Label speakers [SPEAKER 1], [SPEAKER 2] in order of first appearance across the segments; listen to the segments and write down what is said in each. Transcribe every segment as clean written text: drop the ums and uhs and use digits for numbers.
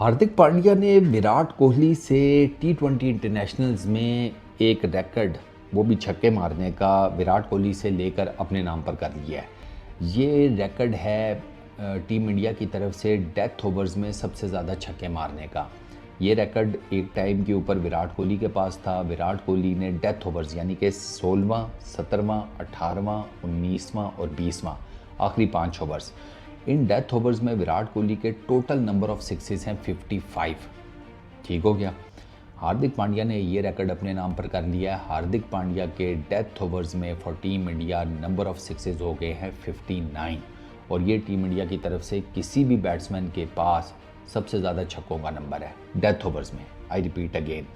[SPEAKER 1] हार्दिक पांड्या ने विराट कोहली से टी20 इंटरनेशनल्स में एक रिकॉर्ड, वो भी छक्के मारने का, विराट कोहली से लेकर अपने नाम पर कर लिया है। ये रिकॉर्ड है टीम इंडिया की तरफ से डेथ ओवर्स में सबसे ज़्यादा छक्के मारने का। ये रिकॉर्ड एक टाइम के ऊपर विराट कोहली के पास था। विराट कोहली ने डेथ ओवर्स यानी कि 16वां, 17वां, 18वां, 19वां और 20वां, आखिरी 5 ओवर्स, इन डेथ ओवर्स में विराट कोहली के टोटल नंबर ऑफ सिक्सेस हैं 55। ठीक हो गया। हार्दिक पांड्या ने ये रिकॉर्ड अपने नाम पर कर लिया है। हार्दिक पांड्या के डेथ ओवर्स में for team India number of sixes हो गए हैं 59, और ये टीम इंडिया की तरफ से किसी भी बैट्समैन के पास सबसे ज़्यादा छक्कों का नंबर है डेथ ओवर्स में। I repeat again.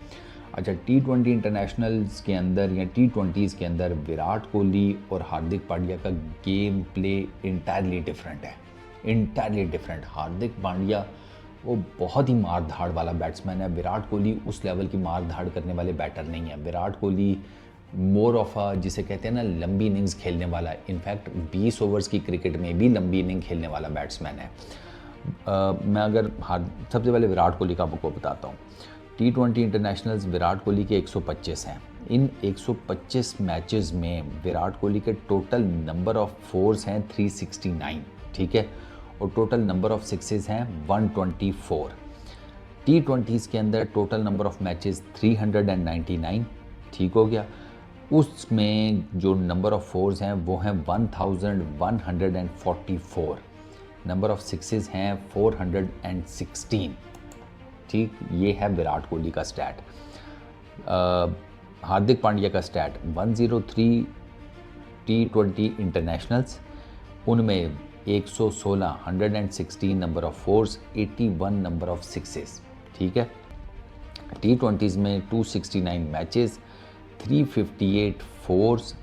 [SPEAKER 1] अच्छा, टी20 इंटरनेशनल्स के अंदर या टी20s के अंदर विराट कोहली और हार्दिक पांड्या का गेम प्ले इंटायरली डिफरेंट है, इंटायरली डिफरेंट। हार्दिक पांड्या वो बहुत ही मार धाड़ वाला बैट्समैन है। विराट कोहली उस लेवल की मार धाड़ करने वाले बैटर नहीं है। विराट कोहली मोर ऑफ अ, जिसे कहते हैं ना, लंबी इनिंग्स खेलने वाला है। इनफैक्ट 20 ओवर्स की क्रिकेट में भी लंबी इनिंग खेलने वाला बैट्समैन है। मैं अगर सबसे पहले विराट कोहली का आपको बताता हूँ। टी20 इंटरनेशनल्स विराट कोहली के 125 हैं। इन 125 मैचेस में विराट कोहली के टोटल नंबर ऑफ फोर्स हैं 369, ठीक है, और टोटल नंबर ऑफ सिक्सेस हैं 124। टी20s के अंदर टोटल नंबर ऑफ मैचेस 399, ठीक हो गया। उसमें जो नंबर ऑफ फोर्स हैं वो हैं 1144, नंबर ऑफ सिक्सेस हैं 416। ठीक, ये है विराट कोहली का स्टैट। हार्दिक पांड्या का स्टैट 103 टी20 इंटरनेशनल्स, उनमें 116 116 number of force, 81 number of sixes, ठीक है। टी20s में 269 मैचेस, 358 फोर्स,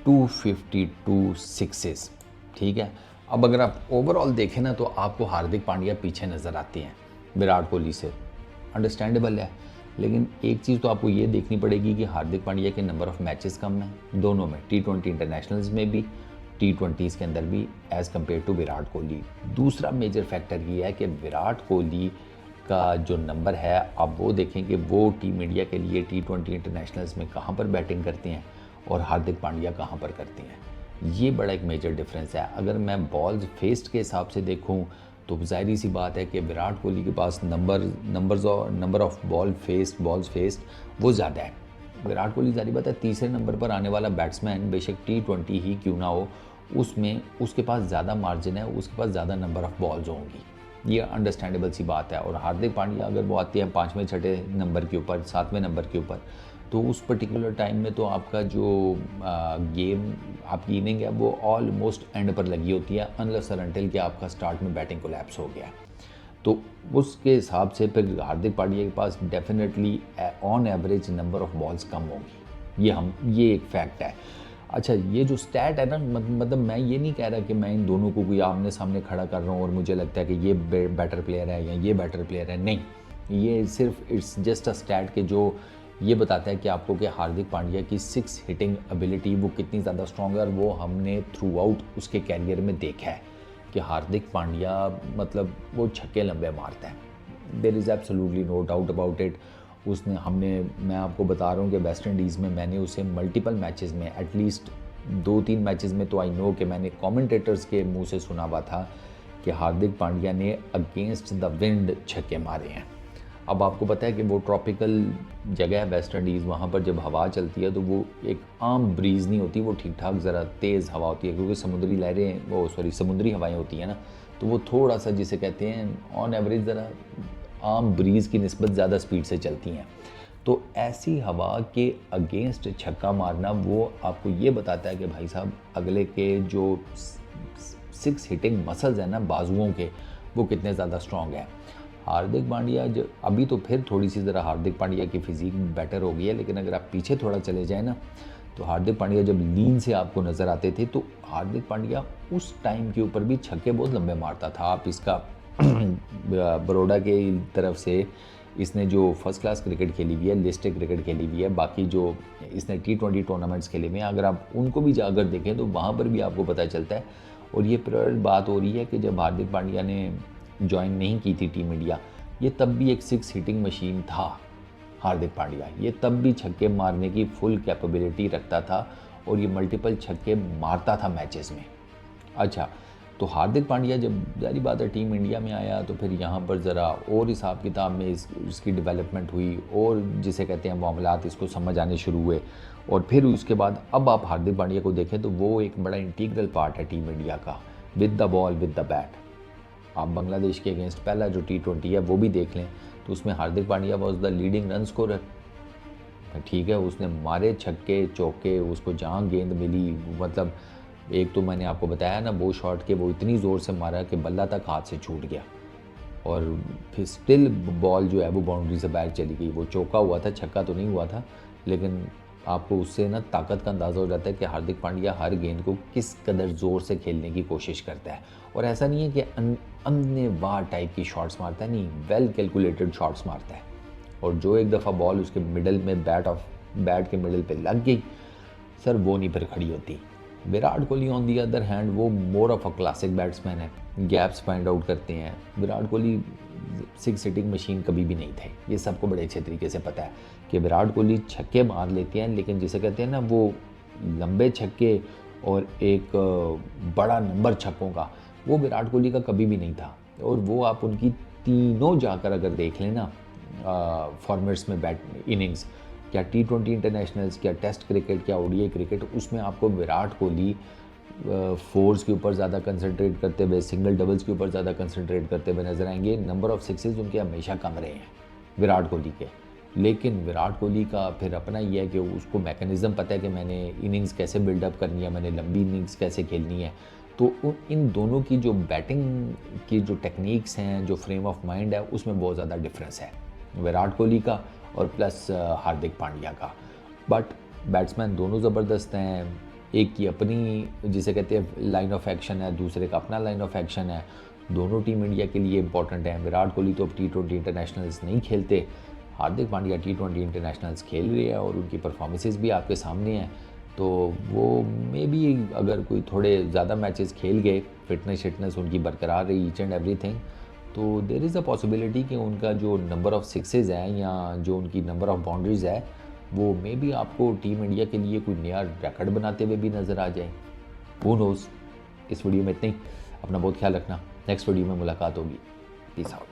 [SPEAKER 1] 252 सिक्सेस, ठीक है। अब अगर आप ओवरऑल देखें ना तो आपको हार्दिक पांड्या पीछे नज़र आती हैं विराट कोहली से, अंडरस्टैंडेबल है। लेकिन एक चीज़ तो आपको ये देखनी पड़ेगी कि हार्दिक पांड्या के नंबर ऑफ मैचेस कम हैं दोनों में, टी20 इंटरनेशनल्स में भी, टी20s के अंदर भी, as compared to Virat Kohli. दूसरा मेजर फैक्टर ये है कि विराट कोहली का जो नंबर है, आप वो देखें कि वो टीम इंडिया के लिए टी20 इंटरनेशनल्स में कहाँ पर बैटिंग करते हैं और हार्दिक पांड्या कहाँ पर करते हैं। ये बड़ा एक मेजर डिफरेंस है। अगर मैं बॉल्स फेस्ड के हिसाब से देखूँ तो जाहिर सी बात है कि विराट कोहली के पास नंबर ऑफ बॉल्स फेस्ड वो ज़्यादा है। विराट कोहली जारी बात है तीसरे नंबर पर आने वाला बैट्समैन, बेशक टी20 ही क्यों ना हो, उसमें उसके पास ज़्यादा मार्जिन है, उसके पास ज़्यादा नंबर ऑफ बॉल्स होंगी। ये अंडरस्टैंडेबल सी बात है। और हार्दिक पांड्या अगर वो आती है 5वें 6ठे नंबर के ऊपर, 7वें नंबर के ऊपर, तो उस पर्टिकुलर टाइम में तो आपका जो गेम, आपकी इनिंग है वो ऑलमोस्ट एंड पर लगी होती है, अनलेस और अनटिल कि आपका स्टार्ट में बैटिंग कोलैप्स हो गया। तो उसके हिसाब से फिर हार्दिक पांड्या के पास definitely on average number of balls कम होंगी। ये एक फैक्ट है। अच्छा, ये जो स्टैट है ना, मतलब मैं ये नहीं कह रहा कि मैं इन दोनों को कोई आमने सामने खड़ा कर रहा हूँ और मुझे लगता है कि ये बेटर प्लेयर है या ये बेटर प्लेयर है, नहीं। ये सिर्फ इट्स जस्ट अ स्टैट के जो ये बताता है कि आपको कि हार्दिक पांड्या की 6 हिटिंग एबिलिटी वो कितनी ज़्यादा स्ट्रॉन्ग है, और वो हमने थ्रू आउट उसके कैरियर में देखा है कि हार्दिक पांड्या मतलब वो छक्के लंबे मारता है। There is absolutely no doubt about it. मैं आपको बता रहा हूँ कि वेस्ट इंडीज़ में मैंने उसे मल्टीपल मैचेस में, एटलीस्ट 2-3 मैचेस में तो आई नो कि मैंने कमेंटेटर्स के मुंह से सुना हुआ था कि हार्दिक पांड्या ने अगेंस्ट द विंड छक्के मारे हैं। अब आपको पता है कि वो ट्रॉपिकल जगह है वेस्ट इंडीज़, वहाँ पर जब हवा चलती है तो वो एक आम ब्रीज़ नहीं होती, वो ठीक ठाक ज़रा तेज़ हवा होती है, क्योंकि समुद्री हवाएं होती हैं ना, तो वो थोड़ा सा जिसे कहते हैं ऑन एवरेज ज़रा आम ब्रीज़ की निस्बत ज़्यादा स्पीड से चलती हैं। तो ऐसी हवा के अगेंस्ट छक्का मारना वो आपको ये बताता है कि भाई साहब अगले के जो 6 हिटिंग मसल्स हैं ना बाजुओं के, वो कितने ज़्यादा स्ट्रॉन्ग हैं। हार्दिक पांड्या जो अभी तो फिर थोड़ी सी ज़रा हार्दिक पांड्या की फिज़ीक बेटर हो गई है, लेकिन अगर आप पीछे थोड़ा चले जाए ना, तो हार्दिक पांड्या जब लीन से आपको नज़र आते थे तो हार्दिक पांड्या उस टाइम के ऊपर भी छक्के बहुत लंबे मारता था। आप इसका बड़ौदा के तरफ से इसने जो फर्स्ट क्लास क्रिकेट खेली हुई है, लिस्टेड क्रिकेट खेली हुई है, बाकी जो इसने टी20 टूर्नामेंट्स खेले हुए हैं, अगर आप उनको भी जाकर देखें तो वहाँ पर भी आपको पता चलता है। और ये प्योर बात हो रही है कि जब हार्दिक पांड्या ने ज्वाइन नहीं की थी टीम इंडिया, ये तब भी एक 6 हिटिंग मशीन था हार्दिक पांड्या, ये तब भी छक्के मारने की फुल कैपेबिलिटी रखता था और ये मल्टीपल छक्के मारता था मैचेस में। अच्छा, तो हार्दिक पांड्या जब जारी बात है टीम इंडिया में आया तो फिर यहाँ पर ज़रा और हिसाब किताब में इसकी डेवलपमेंट हुई और जिसे कहते हैं मामलात इसको समझ आने शुरू हुए। और फिर उसके बाद अब आप हार्दिक पांड्या को देखें तो वो एक बड़ा इंटीग्रल पार्ट है टीम इंडिया का, with the ball with the bat. आप बांग्लादेश के अगेंस्ट पहला जो T20 है वो भी देख लें तो उसमें Hardik Pandya was the leading run scorer. ठीक है, उसने मारे छक्के चौके, उसको जहाँ गेंद मिली, मतलब एक तो मैंने आपको बताया ना वो शॉट के वो इतनी ज़ोर से मारा कि बल्ला तक हाथ से छूट गया और फिर स्टिल बॉल जो है वो बाउंड्री से बाहर चली गई। वो चौका हुआ था, छक्का तो नहीं हुआ था, लेकिन आपको उससे ना ताकत का अंदाज़ा हो जाता है कि हार्दिक पांड्या हर गेंद को किस कदर ज़ोर से खेलने की कोशिश करता है। और ऐसा नहीं है कि अन्यवार टाइप की शॉट्स मारता है, नहीं, वेल कैलकुलेटेड शॉट्स मारता है। और जो एक दफ़ा बॉल उसके मिडल में बैट के मिडल पे लग गई सर, वो नहीं फिर खड़ी होती। Virat Kohli on the other hand वो more of a classic batsman है, गैप्स फाइंड आउट करते हैं। विराट कोहली 6 हिटिंग मशीन कभी भी नहीं थे, ये सबको बड़े अच्छे तरीके से पता है कि विराट कोहली छक्के मार लेते हैं, लेकिन जिसे कहते हैं ना वो लंबे छक्के और एक बड़ा नंबर छक्कों का, वो विराट कोहली का कभी भी नहीं था। और वो आप उनकी तीनों जाकर अगर देख लें ना फॉर्मेट्स में बैट इनिंग्स, क्या T20 इंटरनेशनल्स, क्या टेस्ट क्रिकेट, क्या ODI क्रिकेट, उसमें आपको विराट कोहली फोर्स के ऊपर ज़्यादा कंसंट्रेट करते हुए, सिंगल डबल्स के ऊपर ज़्यादा कंसंट्रेट करते हुए नजर आएंगे। नंबर ऑफ सिक्सेस उनके हमेशा कम रहे हैं विराट कोहली के, लेकिन विराट कोहली का फिर अपना ये है कि उसको मैकेनिज़्म पता है कि मैंने इनिंग्स कैसे बिल्डअप करनी है, मैंने लंबी इनिंग्स कैसे खेलनी है। तो इन दोनों की जो बैटिंग की जो टेक्निक्स हैं, जो फ्रेम ऑफ माइंड है, उसमें बहुत ज़्यादा डिफरेंस है विराट कोहली का और प्लस हार्दिक पांड्या का। बट बैट्समैन दोनों ज़बरदस्त हैं, एक की अपनी जिसे कहते हैं लाइन ऑफ एक्शन है, दूसरे का अपना लाइन ऑफ एक्शन है, दोनों टीम इंडिया के लिए इंपॉर्टेंट हैं। विराट कोहली तो अब T20 इंटरनेशनल्स नहीं खेलते, हार्दिक पांड्या T20 इंटरनेशनल्स खेल रहे हैं और उनकी परफॉर्मेंसेस भी आपके सामने हैं। तो वो मे बी अगर कोई थोड़े ज़्यादा मैचेस खेल गए, फिटनेस उनकी बरकरार रही, ईच एंड एवरीथिंग, तो देर इज़ अ पॉसिबिलिटी कि उनका जो नंबर ऑफ़ सिक्सेस हैं या जो उनकी नंबर ऑफ़ बाउंड्रीज़ है वो मे बी आपको टीम इंडिया के लिए कोई नया रिकॉर्ड बनाते हुए भी नज़र आ जाए। हू नोज़। इस वीडियो में इतना ही, अपना बहुत ख्याल रखना, नेक्स्ट वीडियो में मुलाकात होगी, पीस आउट।